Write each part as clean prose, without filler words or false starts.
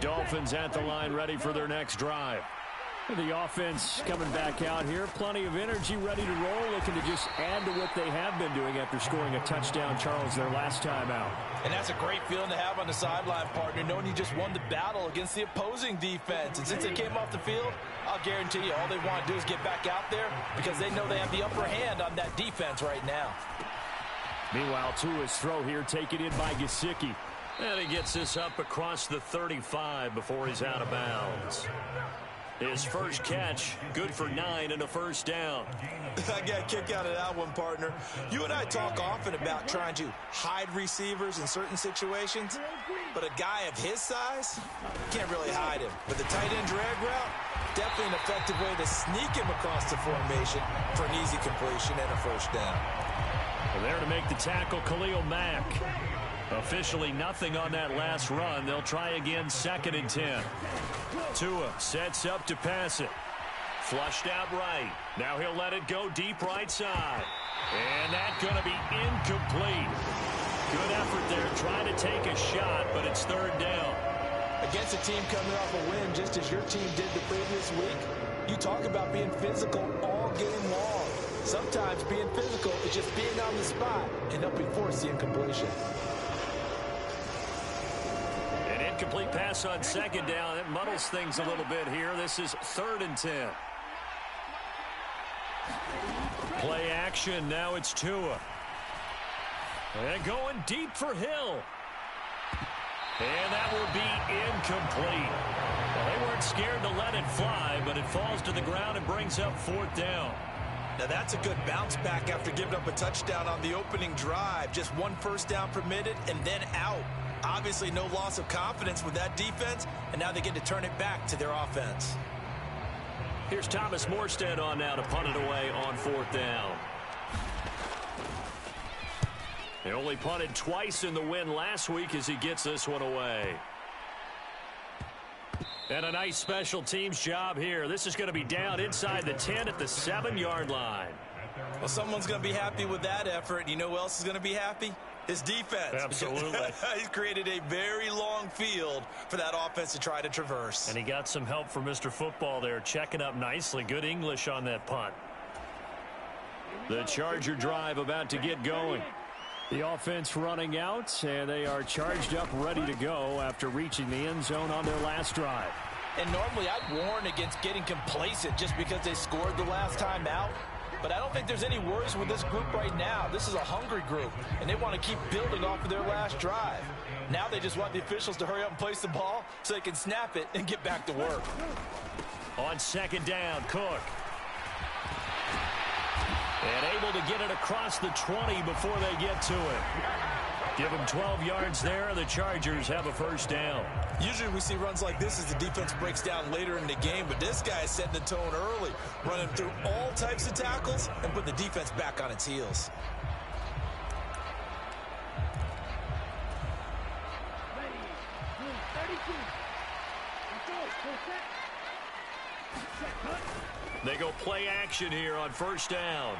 Dolphins at the line, ready for their next drive. The offense coming back out here. Plenty of energy, ready to roll, looking to just add to what they have been doing after scoring a touchdown, Charles, their last time out. And that's a great feeling to have on the sideline, partner, knowing you just won the battle against the opposing defense. And since they came off the field, I'll guarantee you all they want to do is get back out there because they know they have the upper hand on that defense right now. Meanwhile, Tua's throw here taken in by Gesicki. And he gets this up across the 35 before he's out of bounds. His first catch, good for 9 and a first down. I got a kick out of that one, partner. You and I talk often about trying to hide receivers in certain situations, but a guy of his size, can't really hide him. But the tight end drag route, definitely an effective way to sneak him across the formation for an easy completion and a first down. Well, there to make the tackle, Khalil Mack. Officially nothing on that last run. They'll try again, 2nd and 10. Tua sets up to pass it. Flushed out right. Now he'll let it go deep right side. And that's going to be incomplete. Good effort there, trying to take a shot, but it's 3rd down. Against a team coming off a win just as your team did the previous week, you talk about being physical all game long. Sometimes being physical is just being on the spot and helping force the incompletion. Incomplete pass on 2nd down. It muddles things a little bit here. This is 3rd and 10. Play action. Now it's Tua. And going deep for Hill. And that will be incomplete. Well, they weren't scared to let it fly, but it falls to the ground and brings up 4th down. Now that's a good bounce back after giving up a touchdown on the opening drive. Just 1 first down permitted and then out. Obviously no loss of confidence with that defense, and now they get to turn it back to their offense. Here's Thomas Morstead on now to punt it away on 4th down. They only punted twice in the win last week as he gets this one away. And a nice special teams job here. This is going to be down inside the 10 at the 7-yard line. Well, someone's going to be happy with that effort. You know who else is going to be happy? His defense. Absolutely. He's created a very long field for that offense to try to traverse. And he got some help from Mr. Football there, checking up nicely. Good English on that punt. The Charger drive about to get going. The offense running out, and they are charged up, ready to go after reaching the end zone on their last drive. And normally I'd warn against getting complacent just because they scored the last time out. But I don't think there's any worries with this group right now. This is a hungry group, and they want to keep building off of their last drive. Now they just want the officials to hurry up and place the ball so they can snap it and get back to work. On 2nd down, Cook. And able to get it across the 20 before they get to it. Give them 12 yards there. The Chargers have a first down. Usually we see runs like this as the defense breaks down later in the game, but this guy is setting the tone early, running through all types of tackles and put the defense back on its heels. They go play action here on 1st down.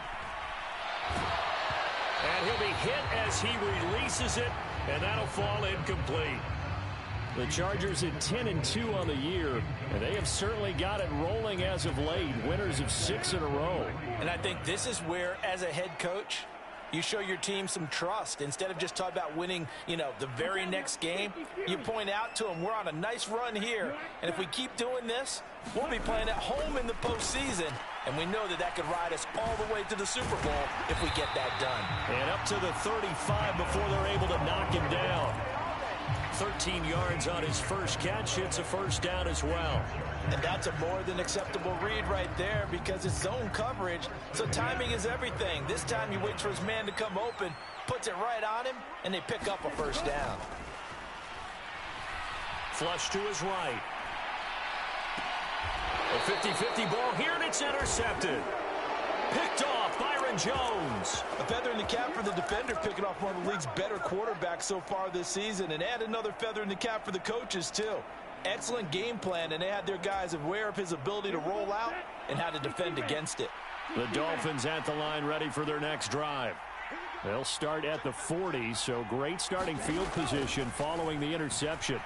And he'll be hit as he releases it, and that'll fall incomplete. The Chargers at 10-2 on the year, and they have certainly got it rolling as of late. Winners of 6 in a row. And I think this is where, as a head coach, you show your team some trust. Instead of just talking about winning, the very next game, you point out to them, we're on a nice run here. And if we keep doing this, we'll be playing at home in the postseason. And we know that could ride us all the way to the Super Bowl if we get that done. And up to the 35 before they're able to knock him down. 13 yards on his first catch. It's a first down as well. And that's a more than acceptable read right there because it's zone coverage, so timing is everything. This time he waits for his man to come open, puts it right on him, and they pick up a first down. Flush to his right. A 50-50 ball here, and it's intercepted. Picked off Byron Jones. A feather in the cap for the defender, picking off one of the league's better quarterbacks so far this season, and add another feather in the cap for the coaches, too. Excellent game plan, and they had their guys aware of his ability to roll out and how to defend against it. The Dolphins at the line, ready for their next drive. They'll start at the 40, so great starting field position following the interception.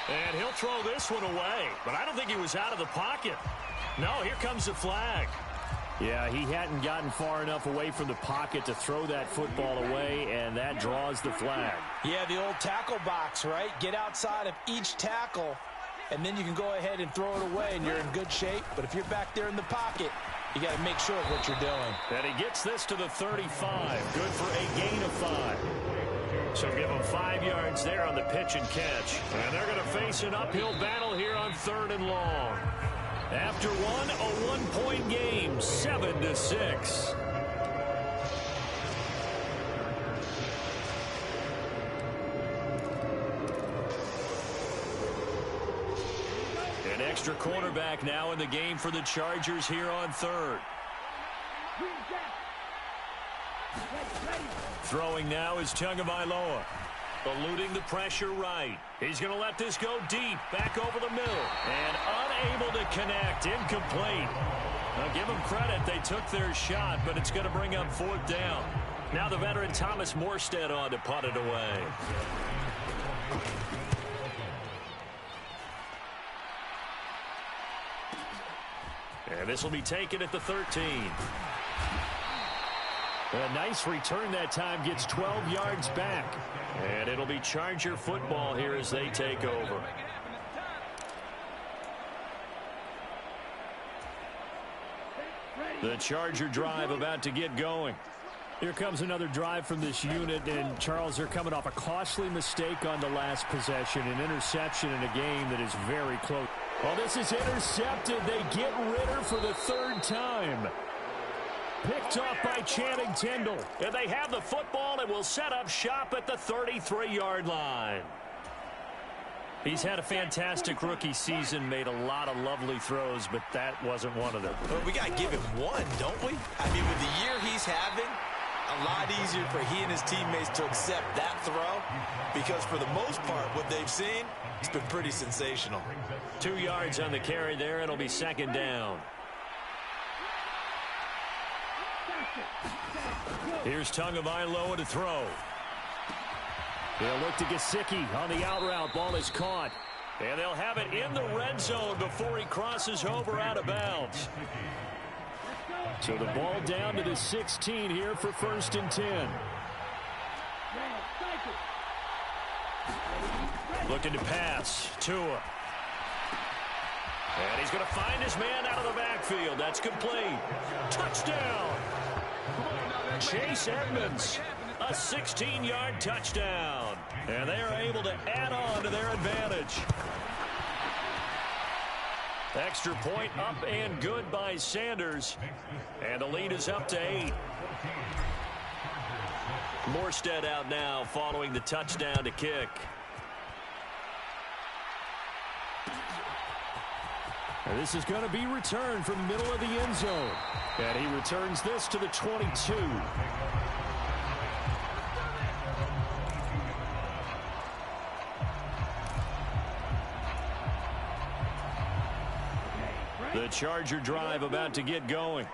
And he'll throw this one away. But I don't think he was out of the pocket. No, here comes the flag. Yeah, he hadn't gotten far enough away from the pocket to throw that football away, and that draws the flag. Yeah, the old tackle box, right? Get outside of each tackle, and then you can go ahead and throw it away, and you're in good shape. But if you're back there in the pocket, you got to make sure of what you're doing. And he gets this to the 35. Good for a gain of 5. So give him 5 yards there on the pitch and catch. And they're going to face an uphill battle here on 3rd and long. After one, a 1-point game, 7-6. An extra cornerback now in the game for the Chargers here on 3rd. Throwing now is Tagovailoa. Eluding the pressure right. He's going to let this go deep. Back over the middle. And unable to connect. Incomplete. Now give them credit. They took their shot, but it's going to bring up 4th down. Now the veteran Thomas Morstead on to punt it away. And this will be taken at the 13. A nice return that time, gets 12 yards back. And it'll be Charger football here as they take over. The Charger drive about to get going. Here comes another drive from this unit, and Charles, they're coming off a costly mistake on the last possession, an interception in a game that is very close. Well, this is intercepted. They get Ritter for the 3rd time. Picked off by Channing Tindall. And they have the football and will set up shop at the 33-yard line. He's had a fantastic rookie season, made a lot of lovely throws, but that wasn't one of them. Well, we got to give him one, don't we? I mean, with the year he's having, a lot easier for he and his teammates to accept that throw, because for the most part, what they've seen, it's been pretty sensational. 2 yards on the carry there. It'll be 2nd down. Here's Tagovailoa to throw. They'll look to Gesicki on the out route. Ball is caught. And they'll have it in the red zone before he crosses over out of bounds. So the ball down to the 16 here for 1st and 10. Looking to pass. Tua. And he's going to find his man out of the backfield. That's complete. Touchdown. Chase Edmonds. A 16-yard touchdown. And they are able to add on to their advantage. Extra point up and good by Sanders. And the lead is up to 8. Morstead out now following the touchdown to kick. And this is going to be returned from the middle of the end zone. And he returns this to the 22. The Charger drive about to get going.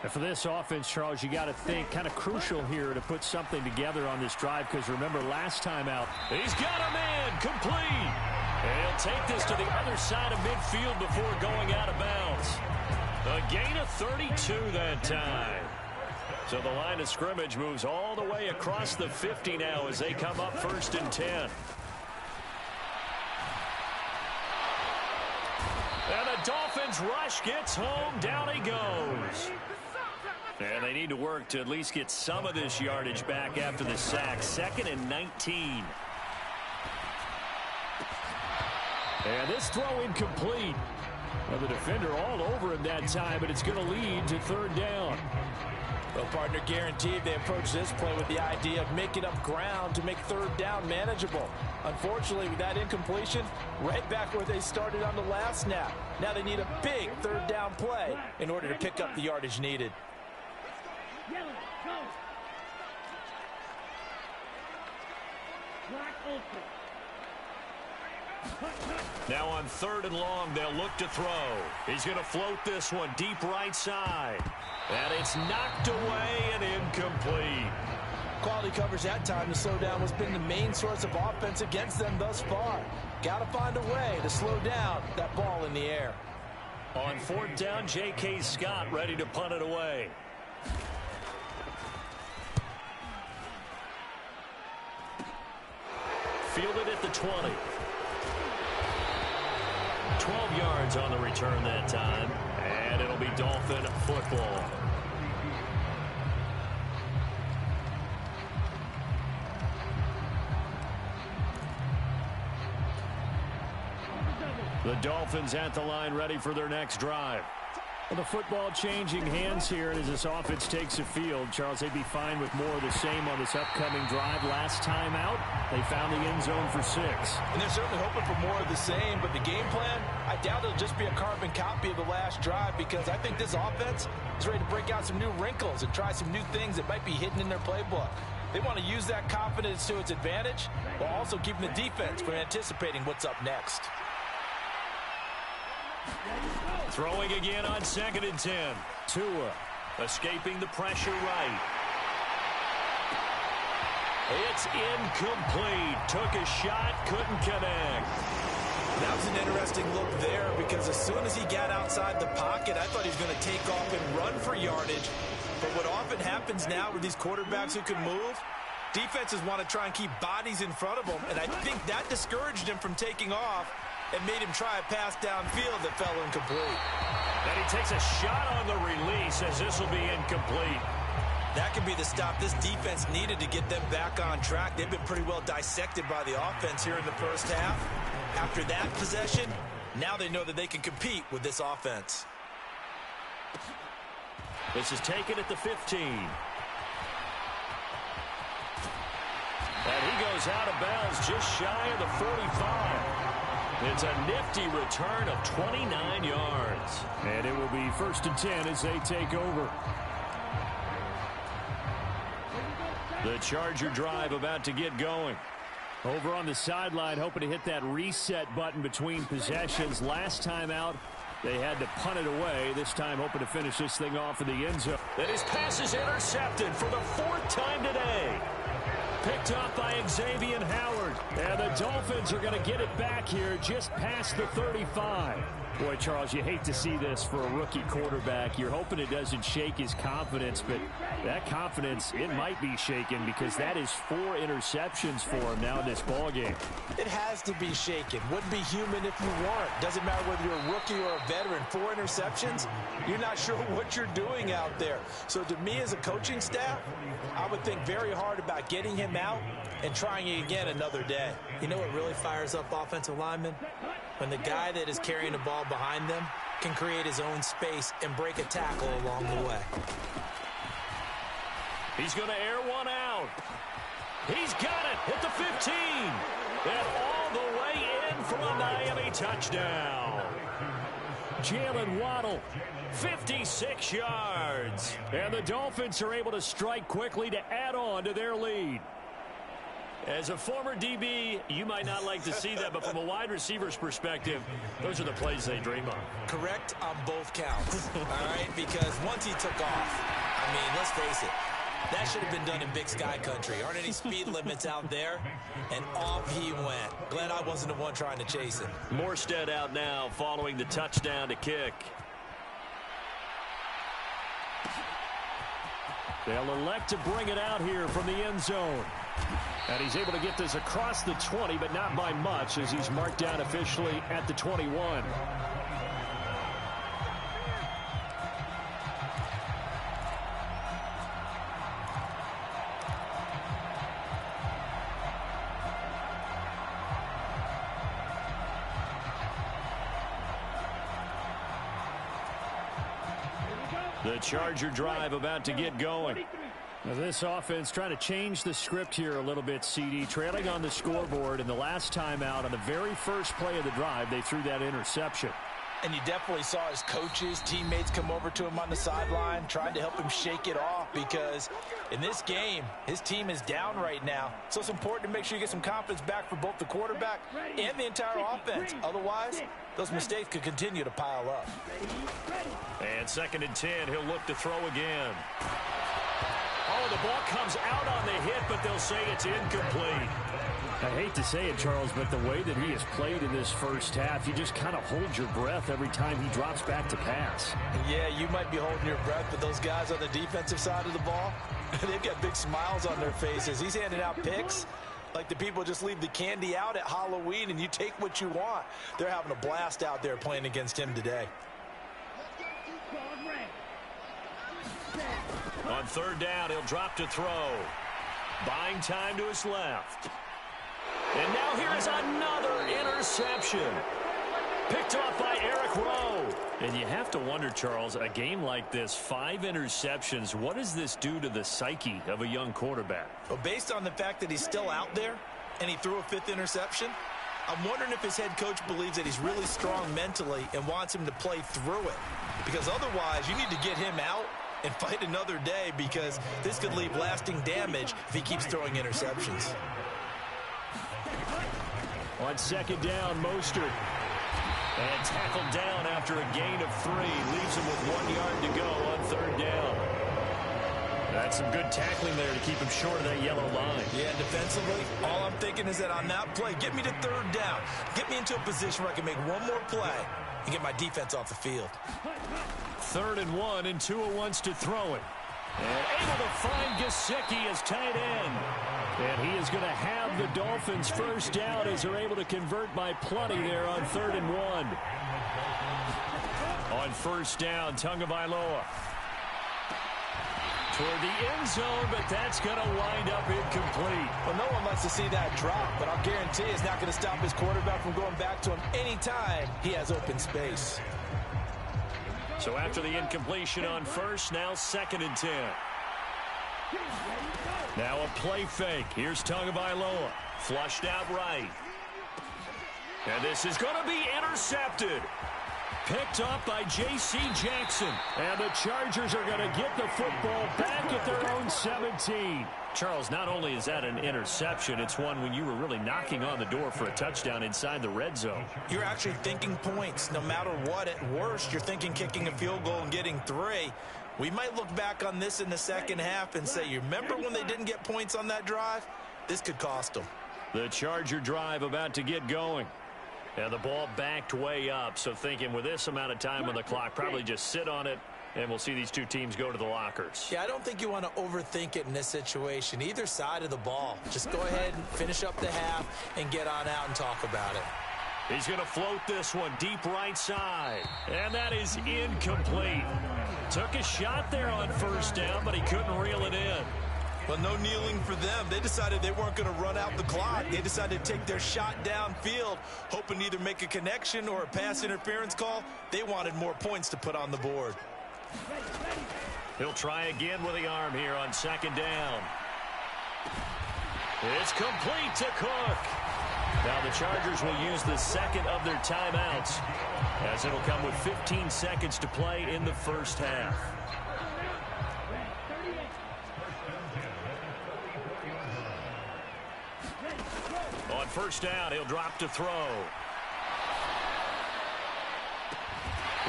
And for this offense, Charles, you got to think kind of crucial here to put something together on this drive, because remember last time out, he's got a man complete. And he'll take this to the other side of midfield before going out of bounds. A gain of 32 that time. So the line of scrimmage moves all the way across the 50 now as they come up 1st and 10. And the Dolphins rush gets home. Down he goes. And they need to work to at least get some of this yardage back after the sack. 2nd and 19. And this throw incomplete. Well, the defender all over him that time, but it's going to lead to 3rd down. Well, partner, guaranteed they approach this play with the idea of making up ground to make 3rd down manageable. Unfortunately, with that incompletion, right back where they started on the last snap. Now they need a big 3rd down play in order to pick up the yardage needed. Now on 3rd and long, they'll look to throw. He's going to float this one deep right side. And it's knocked away and incomplete. Quality coverage that time to slow down what's been the main source of offense against them thus far. Got to find a way to slow down that ball in the air. On 4th down, J.K. Scott ready to punt it away. Fielded at the 20. 12 yards on the return that time. And it'll be Dolphin football. The Dolphins at the line ready for their next drive. Well, the football changing hands here as this offense takes the field. Charles, they'd be fine with more of the same on this upcoming drive. Last time out, they found the end zone for 6. And they're certainly hoping for more of the same, but the game plan, I doubt it'll just be a carbon copy of the last drive, because I think this offense is ready to break out some new wrinkles and try some new things that might be hidden in their playbook. They want to use that confidence to its advantage while also keeping the defense from anticipating what's up next. Throwing again on 2nd and 10. Tua escaping the pressure right. It's incomplete. Took a shot, couldn't connect. That was an interesting look there, because as soon as he got outside the pocket, I thought he was going to take off and run for yardage. But what often happens now with these quarterbacks who can move, defenses want to try and keep bodies in front of them, and I think that discouraged him from taking off and made him try a pass downfield that fell incomplete. And he takes a shot on the release as this will be incomplete. That could be the stop this defense needed to get them back on track. They've been pretty well dissected by the offense here in the first half. After that possession, now they know that they can compete with this offense. This is taken at the 15. And he goes out of bounds just shy of the 45. It's a nifty return of 29 yards. And it will be 1st and 10 as they take over. The Charger drive about to get going. Over on the sideline, hoping to hit that reset button between possessions. Last time out, they had to punt it away. This time hoping to finish this thing off in the end zone. And his pass is intercepted for the 4th time today. Picked up by Xavier Howard. And the Dolphins are going to get it back here just past the 35. Boy, Charles, you hate to see this for a rookie quarterback. You're hoping it doesn't shake his confidence, but that confidence, it might be shaken, because that is 4 interceptions for him now in this ballgame. It has to be shaken. Wouldn't be human if you weren't. Doesn't matter whether you're a rookie or a veteran. 4 interceptions, you're not sure what you're doing out there. So to me as a coaching staff, I would think very hard about getting him out and trying it again another day. You know what really fires up offensive linemen? When the guy that is carrying the ball behind them can create his own space and break a tackle along the way. He's going to air one out. He's got it at the 15. And all the way in for a Miami touchdown. Jalen Waddle, 56 yards. And the Dolphins are able to strike quickly to add on to their lead. As a former DB, you might not like to see that, but from a wide receiver's perspective, those are the plays they dream of. Correct on both counts, all right? Because once he took off, I mean, let's face it, that should have been done in Big Sky country. Aren't any speed limits out there? And off he went. Glad I wasn't the one trying to chase him. Morstead out now following the touchdown to kick. They'll elect to bring it out here from the end zone. And he's able to get this across the 20, but not by much, as he's marked down officially at the 21. The Charger drive about to get going. Now this offense trying to change the script here a little bit, CD. Trailing on the scoreboard, and the last time out on the very first play of the drive, they threw that interception. And you definitely saw his coaches, teammates come over to him on the sideline, trying to help him shake it off, because in this game, his team is down right now. So it's important to make sure you get some confidence back for both the quarterback and the entire offense. Otherwise, those mistakes could continue to pile up. And 2nd and 10, he'll look to throw again. Oh, The ball comes out on the hit, but they'll say it's incomplete. I hate to say it, Charles, but the way that he has played in this first half, you just kind of hold your breath every time he drops back to pass. Yeah, you might be holding your breath, but those guys on the defensive side of the ball, they've got big smiles on their faces. He's handing out picks like the people just leave the candy out at Halloween and you take what you want. They're having a blast out there playing against him today. On third down, he'll drop to throw. Buying time to his left. And now here is another interception. Picked off by Eric Rowe. And you have to wonder, Charles, a game like this, 5 interceptions, what does this do to the psyche of a young quarterback? Well, based on the fact that he's still out there and he threw a 5th interception, I'm wondering if his head coach believes that he's really strong mentally and wants him to play through it. Because otherwise, you need to get him out and fight another day, because this could leave lasting damage if he keeps throwing interceptions. On second down, Mostert. And tackled down after a gain of 3. Leaves him with 1 yard to go on third down. That's some good tackling there to keep him short of that yellow line. Yeah, defensively, all I'm thinking is that on that play, get me to third down. Get me into a position where I can make one more play and get my defense off the field. 3rd and 1, and Tua wants to throw it. And able to find Gesicki as tight end. And he is going to have the Dolphins first down as they're able to convert by plenty there on 3rd and 1. On first down, Tagovailoa. Toward the end zone, but that's going to wind up incomplete. Well, no one likes to see that drop, but I'll guarantee it's not going to stop his quarterback from going back to him anytime he has open space. So after the incompletion on first, now 2nd and 10. Now a play fake. Here's Tagovailoa. Flushed out right. And this is going to be intercepted. Picked up by J.C. Jackson. And the Chargers are going to get the football back at their own 17. Charles, not only is that an interception, it's one when you were really knocking on the door for a touchdown inside the red zone. You're actually thinking points. No matter what, at worst, you're thinking kicking a field goal and getting 3. We might look back on this in the second half and say, you remember when they didn't get points on that drive? This could cost them. The Charger drive about to get going. And the ball backed way up, so thinking with this amount of time on the clock, probably just sit on it, and we'll see these two teams go to the lockers. Yeah, I don't think you want to overthink it in this situation. Either side of the ball. Just go ahead and finish up the half and get on out and talk about it. He's going to float this one deep right side. And that is incomplete. Took a shot there on first down, but he couldn't reel it in. Well, no kneeling for them. They decided they weren't going to run out the clock. They decided to take their shot downfield, hoping to either make a connection or a pass interference call. They wanted more points to put on the board. He'll try again with the arm here on second down. It's complete to Cook. Now the Chargers will use the second of their timeouts, as it'll come with 15 seconds to play in the first half. On first down, he'll drop to throw.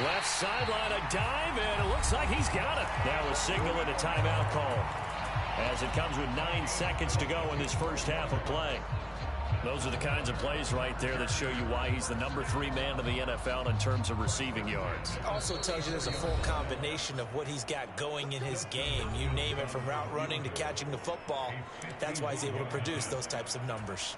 Left sideline, a dive, and it looks like he's got it. Now a signal and a timeout call, as it comes with 9 seconds to go in this first half of play. Those are the kinds of plays right there that show you why he's the number 3 man in the NFL in terms of receiving yards. Also tells you there's a full combination of what he's got going in his game. You name it, from route running to catching the football. That's why he's able to produce those types of numbers.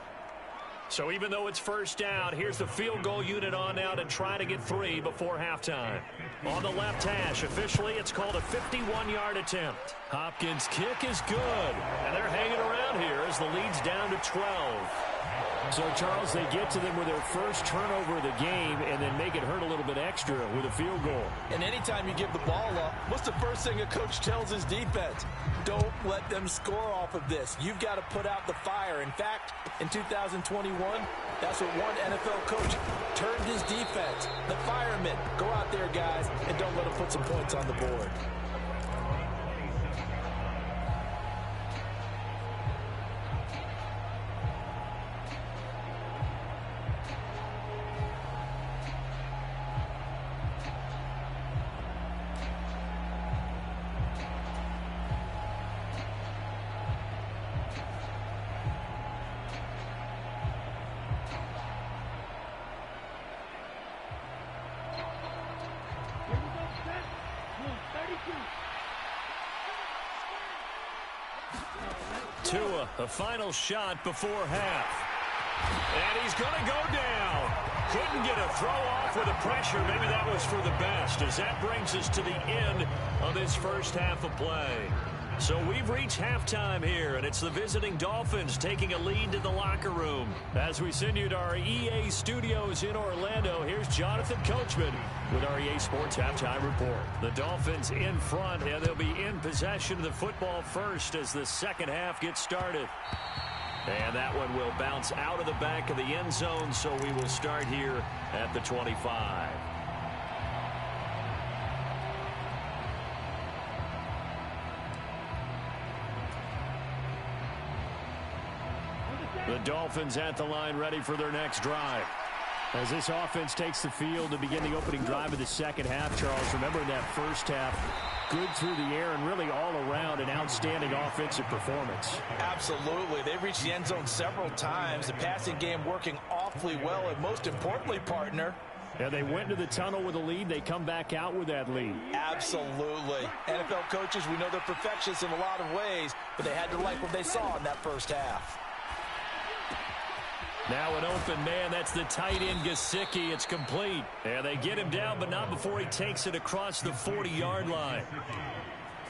So even though it's first down, here's the field goal unit on now to try to get 3 before halftime. On the left hash, officially it's called a 51-yard attempt. Hopkins' kick is good, and they're hanging around here as the lead's down to 12. So, Charles, they get to them with their first turnover of the game and then make it hurt a little bit extra with a field goal. And anytime you give the ball up, what's the first thing a coach tells his defense? Don't let them score off of this. You've got to put out the fire. In fact, in 2021, that's what one NFL coach turned his defense. The firemen. Go out there, guys, and don't let them put some points on the board. A final shot before half. And he's going to go down. Couldn't get a throw off with the pressure. Maybe that was for the best, as that brings us to the end of this first half of play. So we've reached halftime here, and it's the visiting Dolphins taking a lead to the locker room. As we send you to our EA studios in Orlando, here's Jonathan Coachman with our EA Sports Halftime Report. The Dolphins in front, and they'll be in possession of the football first as the second half gets started. And that one will bounce out of the back of the end zone, so we will start here at the 25. The Dolphins at the line, ready for their next drive. As this offense takes the field to begin the opening drive of the second half, Charles, remember in that first half, good through the air and really all around an outstanding offensive performance. Absolutely. They've reached the end zone several times. The passing game working awfully well, and most importantly, partner, yeah, they went to the tunnel with a lead. They come back out with that lead. Absolutely. NFL coaches, we know they're perfectionists in a lot of ways, but they had to like what they saw in that first half. Now an open man, that's the tight end Gesicki. It's complete. And they get him down, but not before he takes it across the 40-yard line.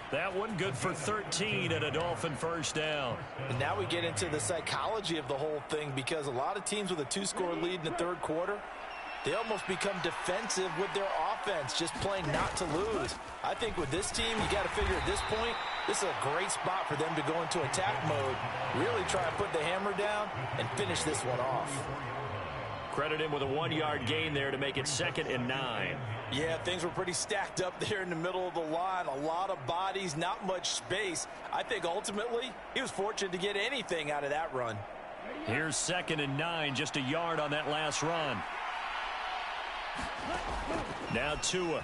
That one good for 13 and a Dolphin first down. And now we get into the psychology of the whole thing, because a lot of teams with a 2-score lead in the third quarter, they almost become defensive with their offense, just playing not to lose. I think with this team, you got to figure at this point, this is a great spot for them to go into attack mode, really try and put the hammer down and finish this one off. Credit him with a 1-yard gain there to make it 2nd and 9. Yeah, things were pretty stacked up there in the middle of the line. A lot of bodies, not much space. I think ultimately he was fortunate to get anything out of that run. Here's 2nd and 9, just a yard on that last run. Now Tua.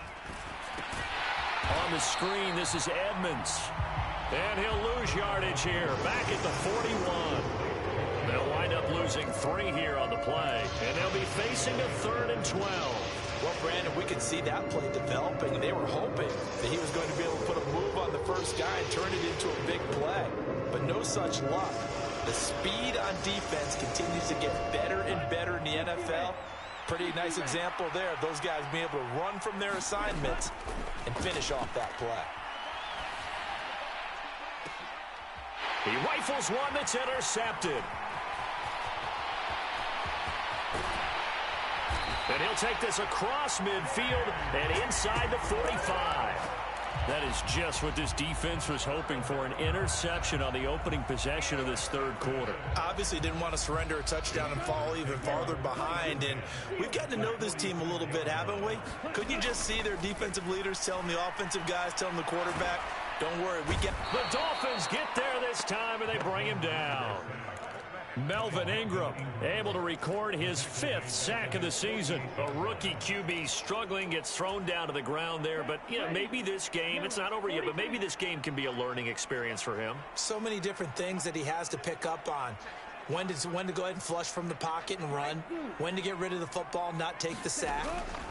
On the screen, this is Edmonds. And he'll lose yardage here, back at the 41. They'll wind up losing 3 here on the play, and they'll be facing a 3rd and 12. Well, Brandon, we could see that play developing. They were hoping that he was going to be able to put a move on the first guy and turn it into a big play. But no such luck. The speed on defense continues to get better and better in the NFL. Pretty nice example there of those guys being able to run from their assignments and finish off that play. He rifles one that's intercepted. And he'll take this across midfield and inside the 45. That is just what this defense was hoping for, an interception on the opening possession of this third quarter. Obviously didn't want to surrender a touchdown and fall even farther behind, and we've gotten to know this team a little bit, haven't we? Couldn't you just see their defensive leaders telling the offensive guys, telling the quarterback, don't worry, we get... The Dolphins get there this time, and they bring him down. Melvin Ingram able to record his 5th sack of the season. A rookie QB struggling, gets thrown down to the ground there. But, you know, maybe this game, it's not over yet, but maybe this game can be a learning experience for him. So many different things that he has to pick up on. When to go ahead and flush from the pocket and run. When to get rid of the football, not take the sack.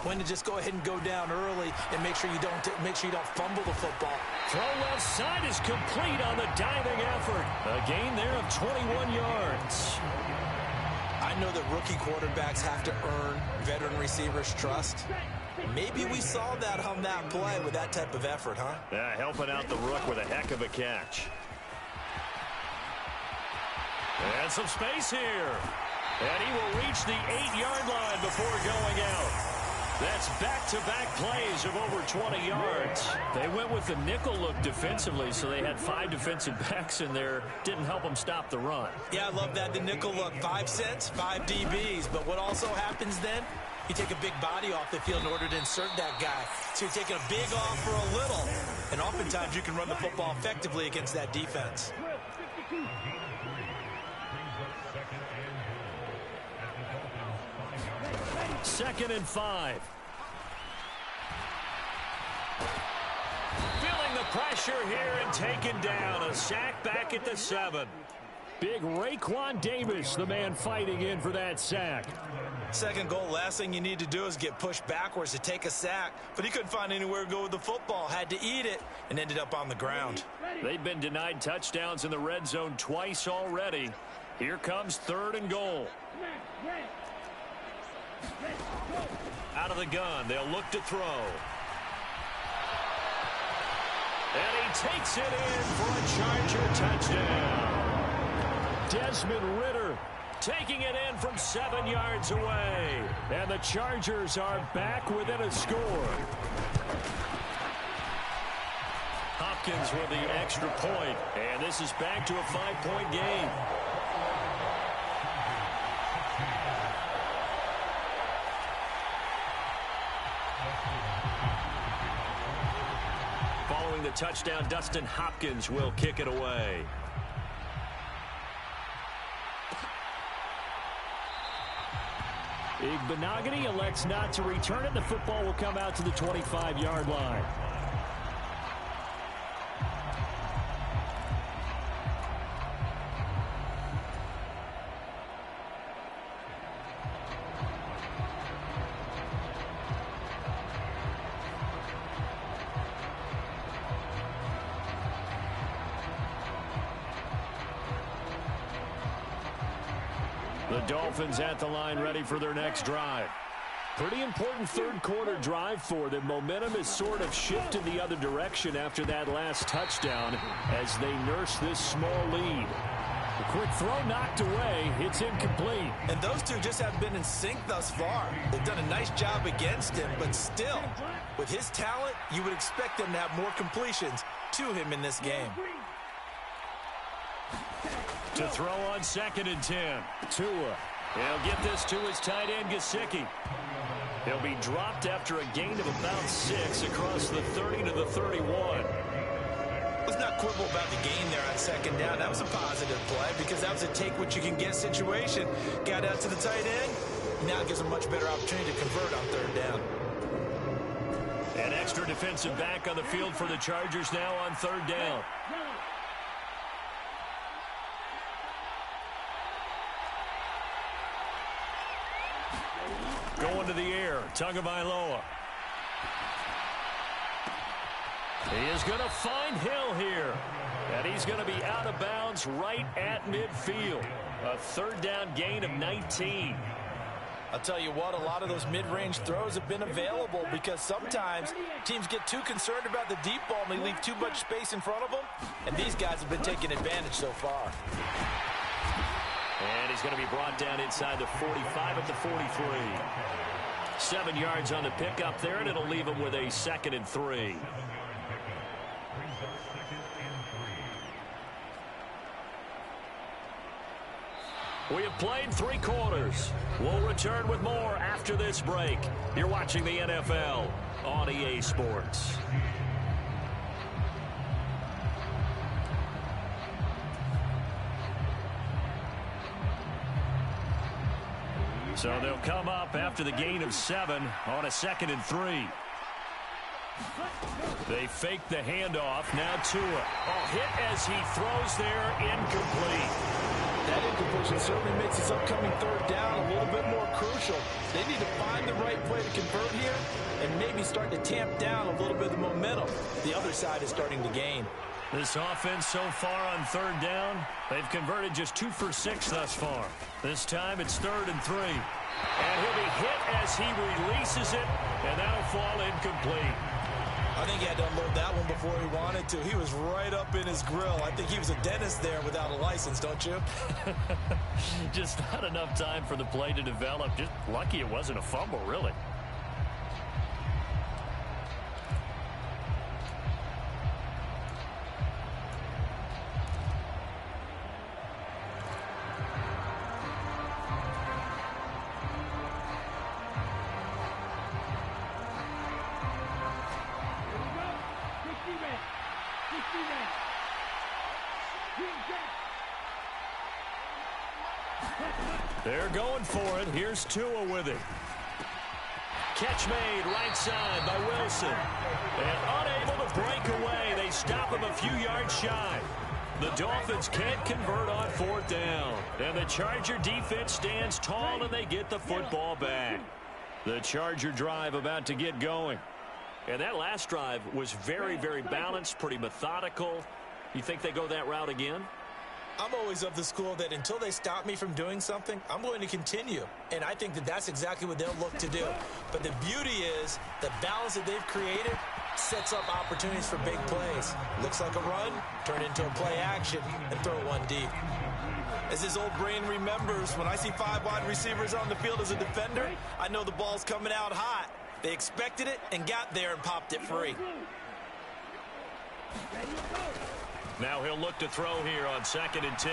When to just go ahead and go down early and make sure you don't fumble the football. Throw left side is complete on the diving effort. A gain there of 21 yards. I know that rookie quarterbacks have to earn veteran receivers' trust. Maybe we saw that on that play with that type of effort, huh? Yeah, helping out the rook with a heck of a catch. And some space here. And he will reach the 8-yard line before going out. That's back-to-back plays of over 20 yards. They went with the nickel look defensively, so they had 5 defensive backs in there. Didn't help them stop the run. Yeah, I love that, the nickel look. 5 cents, 5 DBs. But what also happens then? You take a big body off the field in order to insert that guy. So you're taking a big off for a little. And oftentimes you can run the football effectively against that defense. Second and 5. Feeling the pressure here and taken down. A sack back at the 7. Big Raekwon Davis, the man fighting in for that sack. Second goal, last thing you need to do is get pushed backwards to take a sack. But he couldn't find anywhere to go with the football. Had to eat it and ended up on the ground. They've been denied touchdowns in the red zone twice already. Here comes 3rd and goal. Out of the gun, they'll look to throw. And he takes it in for a Charger touchdown. Desmond Ridder taking it in from 7 yards away. And the Chargers are back within a score. Hopkins with the extra point. And this is back to a 5-point game. Following the touchdown, Dustin Hopkins will kick it away. Igbenogany elects not to return it. The football will come out to the 25-yard line. The Dolphins at the line ready for their next drive. Pretty important third quarter drive for them. Momentum has sort of shifted the other direction after that last touchdown as they nurse this small lead. The quick throw knocked away. It's incomplete. And those two just have been in sync thus far. They've done a nice job against him, but still, with his talent, you would expect them to have more completions to him in this game. To throw on 2nd and 10. Tua. He'll get this to his tight end, Gesicki. He'll be dropped after a gain of about 6 across the 30 to the 31. Let's not quibble about the gain there on 2nd down. That was a positive play because that was a take-what-you-can-get situation. Got out to the tight end. Now it gives a much better opportunity to convert on 3rd down. An extra defensive back on the field for the Chargers now on 3rd down. Going to the air, Tagovailoa. He is going to find Hill here. And he's going to be out of bounds right at midfield. A 3rd down gain of 19. I'll tell you what, a lot of those mid-range throws have been available because sometimes teams get too concerned about the deep ball and they leave too much space in front of them. And these guys have been taking advantage so far. And he's going to be brought down inside the 45 at the 43. 7 yards on the pickup there, and it'll leave him with a 2nd and 3. We have played 3 quarters. We'll return with more after this break. You're watching the NFL on EA Sports. So they'll come up after the gain of 7 on a 2nd and 3. They fake the handoff. Now Tua. Hit as he throws there, incomplete. That incompletion certainly makes this upcoming 3rd down a little bit more crucial. They need to find the right play to convert here and maybe start to tamp down a little bit of the momentum. The other side is starting to gain. This offense so far on 3rd down, they've converted just 2 for 6 thus far. This time it's 3rd and 3. And he'll be hit as he releases it, and that'll fall incomplete. I think he had to unload that one before he wanted to. He was right up in his grill. I think he was a dentist there without a license, don't you? Just not enough time for the play to develop. Just lucky it wasn't a fumble, really. They're going for it. Here's Tua with it. Catch made right side by Wilson. And unable to break away. They stop him a few yards shy. The Dolphins can't convert on 4th down. And the Charger defense stands tall and they get the football back. The Charger drive about to get going. And that last drive was very, very balanced, pretty methodical. You think they go that route again? I'm always of the school that until they stop me from doing something, I'm going to continue. And I think that that's exactly what they'll look to do. But the beauty is the balance that they've created sets up opportunities for big plays. Looks like a run, turn into a play action, and throw one deep. As his old brain remembers, when I see 5 wide receivers on the field as a defender, I know the ball's coming out hot. They expected it and got there and popped it free. Now he'll look to throw here on 2nd and 10.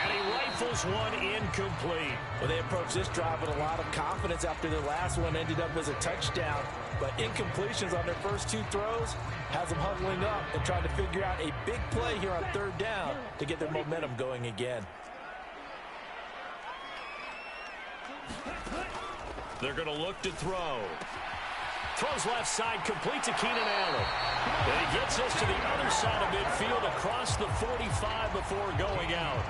And he rifles one incomplete. Well, they approached this drive with a lot of confidence after their last one ended up as a touchdown. But incompletions on their first 2 throws has them huddling up and trying to figure out a big play here on 3rd down to get their momentum going again. They're going to look to throw. Throws left side, complete to Keenan Allen. And he gets us to the other side of midfield across the 45 before going out.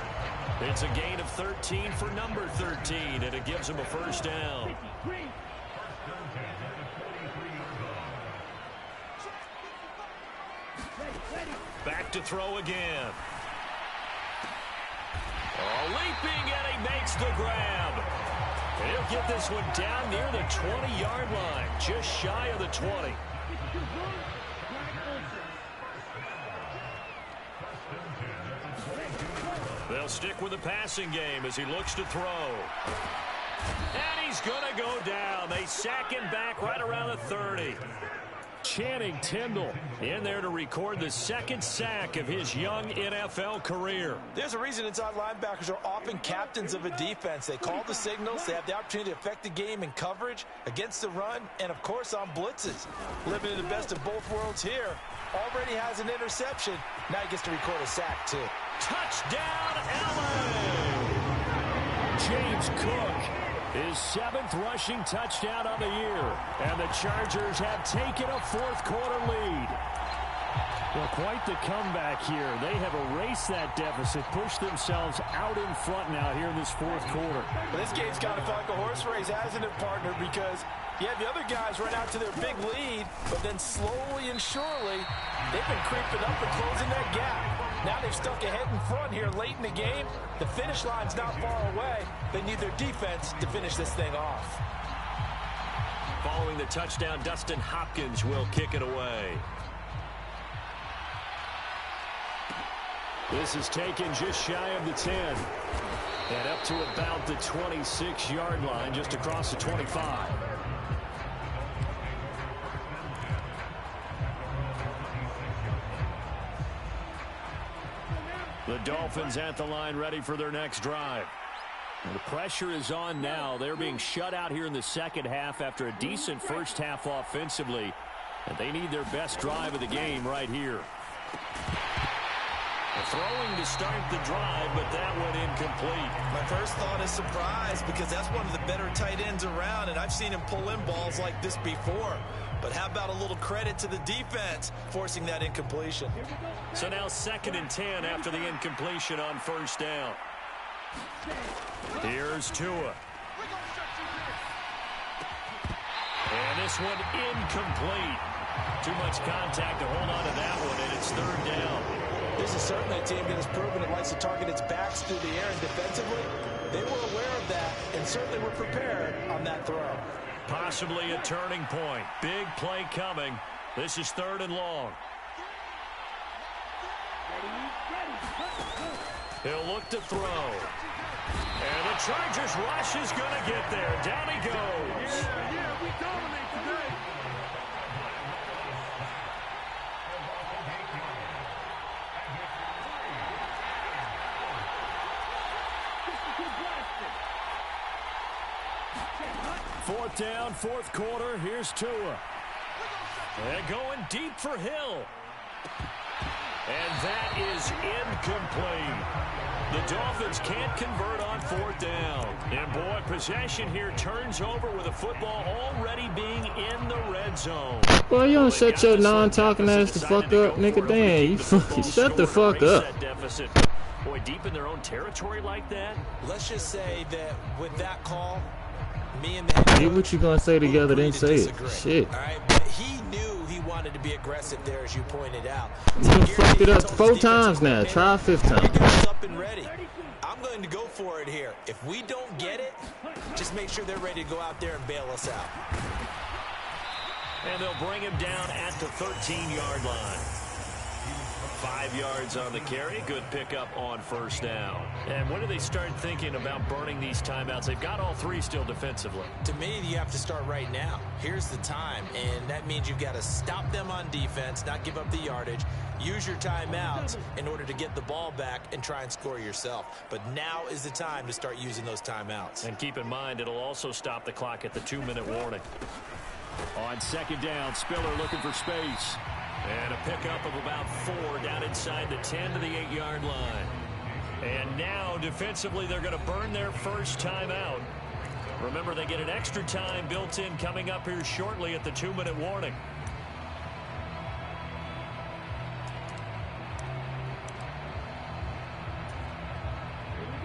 It's a gain of 13 for number 13, and it gives him a first down. Back to throw again. Oh, leaping, and he makes the grab. And he'll get this one down near the 20-yard line, just shy of the 20. They'll stick with the passing game as he looks to throw. And he's going to go down. They sack him back right around the 30. Channing Tindall in there to record the 2nd sack of his young NFL career. There's a reason inside linebackers are often captains of a defense. They call the signals. They have the opportunity to affect the game in coverage, against the run, and, of course, on blitzes. Living in the best of both worlds here. Already has an interception. Now he gets to record a sack, too. Touchdown, LA! James Cook. His 7th rushing touchdown on the year. And the Chargers have taken a 4th quarter lead. Well, quite the comeback here. They have erased that deficit, pushed themselves out in front now here in this 4th quarter. Well, this game's kind of felt like a horse race, hasn't it, partner? Because you have the other guys run out to their big lead, but then slowly and surely, they've been creeping up and closing that gap. Now they've stuck ahead in front here late in the game. The finish line's not far away. They need their defense to finish this thing off. Following the touchdown, Dustin Hopkins will kick it away. This is taken just shy of the 10. And up to about the 26-yard line, just across the 25. The Dolphins at the line, ready for their next drive. And the pressure is on now. They're being shut out here in the 2nd half after a decent first half offensively. And they need their best drive of the game right here. Throwing to start the drive, but that went incomplete. My first thought is surprise, because that's one of the better tight ends around, and I've seen him pull in balls like this before. But how about a little credit to the defense forcing that incompletion? So now 2nd and 10 after the incompletion on 1st down. Here's Tua. And this one incomplete. Too much contact to hold on to that one, and it's 3rd down. This is certainly a team that has proven it likes to target its backs through the air, and defensively, they were aware of that and certainly were prepared on that throw. Possibly a turning point. Big play coming. This is 3rd and long. He'll look to throw. And the Chargers rush is going to get there. Down he goes. Yeah, we dominate today. Fourth down, 4th quarter. Here's Tua. And going deep for Hill. And that is incomplete. The Dolphins can't convert on 4th down. And, boy, possession here turns over with the football already being in the red zone. Boy, you don't shut your non-talking ass the fuck up, nigga. Damn, you fucking shut the fuck up. Boy, deep in their own territory like that. Let's just say that with that call, Me and the head coach, Get what you gonna say together, then say it. disagree. Shit. All right, but he knew he wanted to be aggressive there, as you pointed out. You done fucked it up 4 times now. Try a 5th time. Your guys up and ready. I'm going to go for it here. If we don't get it, just make sure they're ready to go out there and bail us out. And they'll bring him down at the 13-yard line. 5 yards on the carry. Good pickup on first down. And when do they start thinking about burning these timeouts? They've got all 3 still defensively. To me, you have to start right now. Here's the time, and that means you've got to stop them on defense, not give up the yardage, use your timeouts in order to get the ball back and try and score yourself. But now is the time to start using those timeouts. And keep in mind, it'll also stop the clock at the 2-minute warning. On second down, Spiller looking for space. And a pickup of about 4 down inside the 10 to the 8-yard line. And now, defensively, they're going to burn their first timeout. Remember, they get an extra time built in coming up here shortly at the 2-minute warning.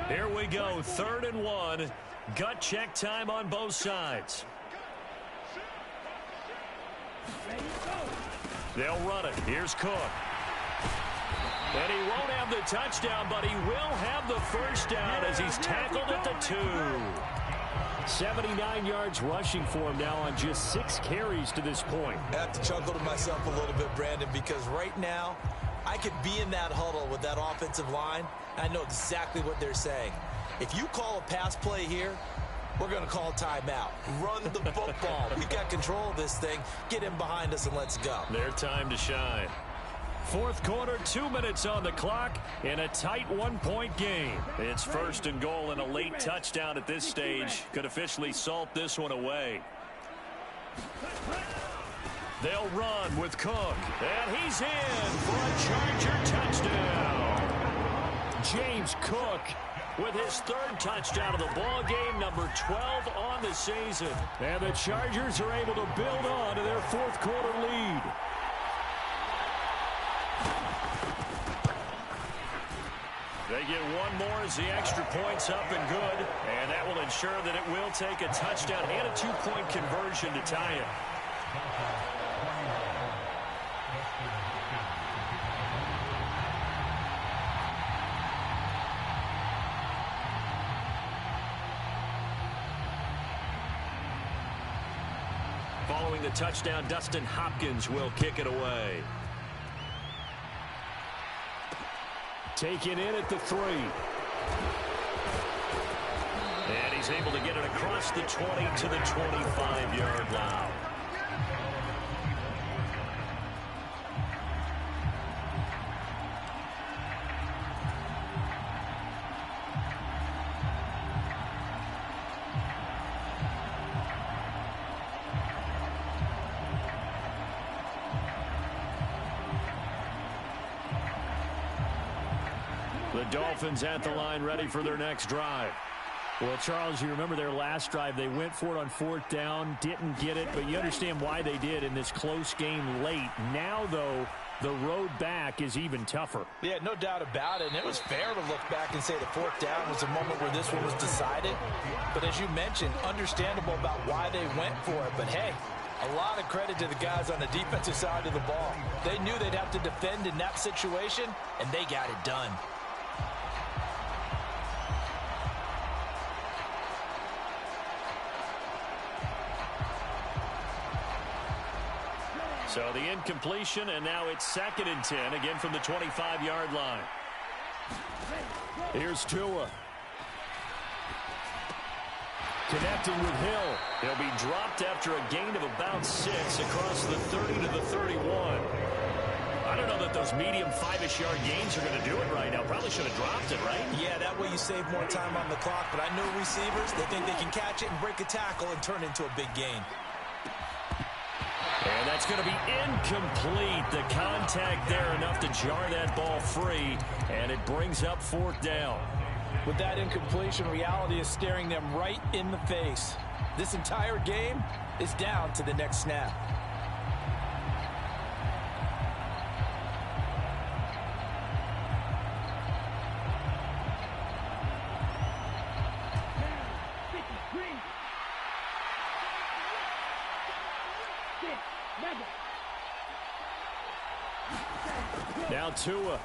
Here we go, 3rd and 1. Gut check time on both sides. They'll run it. Here's Cook. And he won't have the touchdown, but he will have the first down as he's tackled at the 2. 79 yards rushing for him now on just 6 carries to this point. I have to chuckle to myself a little bit, Brandon, because right now I could be in that huddle with that offensive line. I know exactly what they're saying. If you call a pass play here, we're going to call timeout. Run the football. We've got control of this thing. Get him behind us and let's go. Their time to shine. 4th quarter, 2 minutes on the clock in a tight 1-point game. It's 1st and goal, and a late touchdown at this stage could officially salt this one away. They'll run with Cook, and he's in for a Charger touchdown. James Cook with his 3rd touchdown of the ball game, number 12 on the season. And the Chargers are able to build on to their 4th quarter lead. They get one more as the extra point's up and good, and that will ensure that it will take a touchdown and a 2-point conversion to tie it. Following the touchdown, Dustin Hopkins will kick it away. Taken in at the 3. And he's able to get it across the 20 to the 25-yard line. The Dolphins at the line, ready for their next drive. Well, Charles, you remember their last drive. They went for it on 4th down, didn't get it, but you understand why they did in this close game late. Now, though, the road back is even tougher. Yeah, no doubt about it. And it was fair to look back and say the 4th down was a moment where this one was decided. But as you mentioned, understandable about why they went for it. But, hey, a lot of credit to the guys on the defensive side of the ball. They knew they'd have to defend in that situation, and they got it done. So the incompletion, and now it's 2nd and 10, again from the 25-yard line. Here's Tua. Connecting with Hill. He'll be dropped after a gain of about 6 across the 30 to the 31. I don't know that those medium 5-ish yard gains are going to do it right now. Probably should have dropped it, right? Yeah, that way you save more time on the clock. But I know receivers, they think they can catch it and break a tackle and turn it into a big gain. And that's going to be incomplete. The contact there enough to jar that ball free, and it brings up 4th down. With that incompletion, reality is staring them right in the face. This entire game is down to the next snap. Now Tua.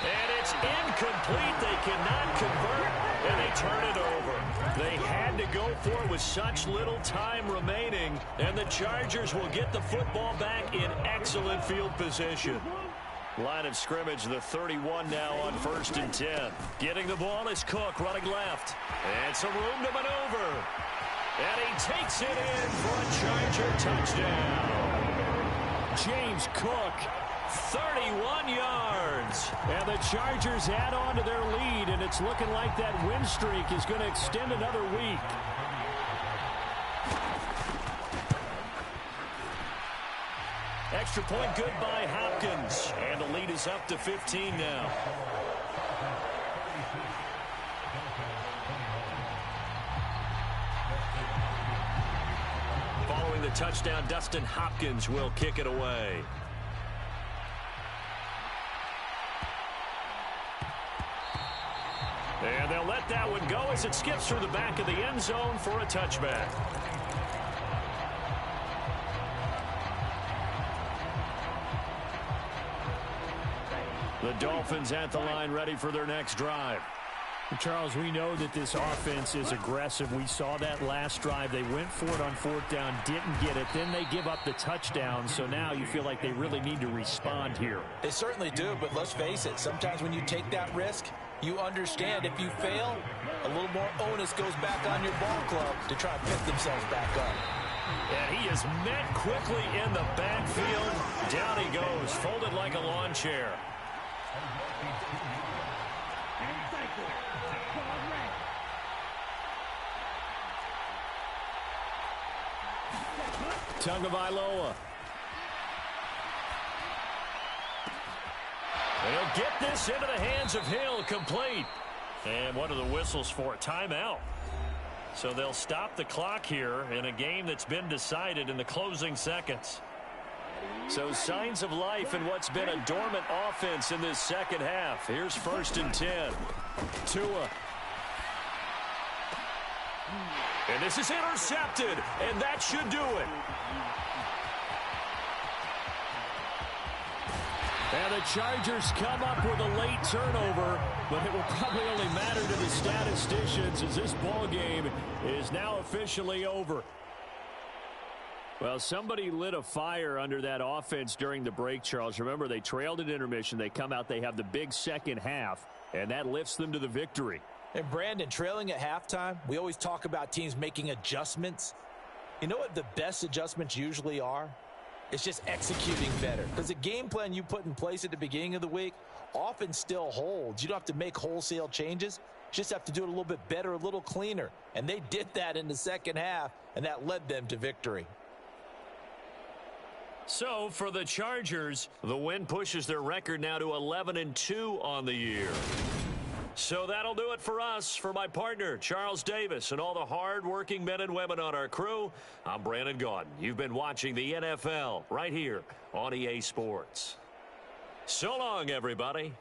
And it's incomplete. They cannot convert, and they turn it over. They had to go for it with such little time remaining, and the Chargers will get the football back in excellent field position. Line of scrimmage, the 31 now on 1st and 10. Getting the ball is Cook running left. And some room to maneuver. And he takes it in for a Charger touchdown. James Cook, 31 yards. and the Chargers add on to their lead, and it's looking like that win streak is going to extend another week. Extra point good by Hopkins, and the lead is up to 15 now. Following the touchdown, Dustin Hopkins will kick it away. And they'll let that one go as it skips through the back of the end zone for a touchback. The Dolphins at the line, ready for their next drive. Charles, we know that this offense is aggressive. We saw that last drive. They went for it on 4th down, didn't get it. Then they give up the touchdown. So now you feel like they really need to respond here. They certainly do, but let's face it. Sometimes when you take that risk, you understand if you fail, a little more onus goes back on your ball club to try and pick themselves back up. And he is met quickly in the backfield. Down he goes, folded like a lawn chair. Tagovailoa. They'll get this into the hands of Hill, complete. And what are the whistles for? Timeout. So they'll stop the clock here in a game that's been decided in the closing seconds. So signs of life in what's been a dormant offense in this second half. Here's 1st and 10. Tua. And this is intercepted, and that should do it. And the Chargers come up with a late turnover, but it will probably only matter to the statisticians as this ball game is now officially over. Well, somebody lit a fire under that offense during the break, Charles. Remember, they trailed at intermission. They come out, they have the big second half, and that lifts them to the victory. And Brandon, trailing at halftime, we always talk about teams making adjustments. You know what the best adjustments usually are? It's just executing better. Because the game plan you put in place at the beginning of the week often still holds. You don't have to make wholesale changes. You just have to do it a little bit better, a little cleaner. And they did that in the second half, and that led them to victory. So for the Chargers, the win pushes their record now to 11-2 on the year. So that'll do it for us. For my partner, Charles Davis, and all the hard-working men and women on our crew, I'm Brandon Gaudin. You've been watching the NFL right here on EA Sports. So long, everybody.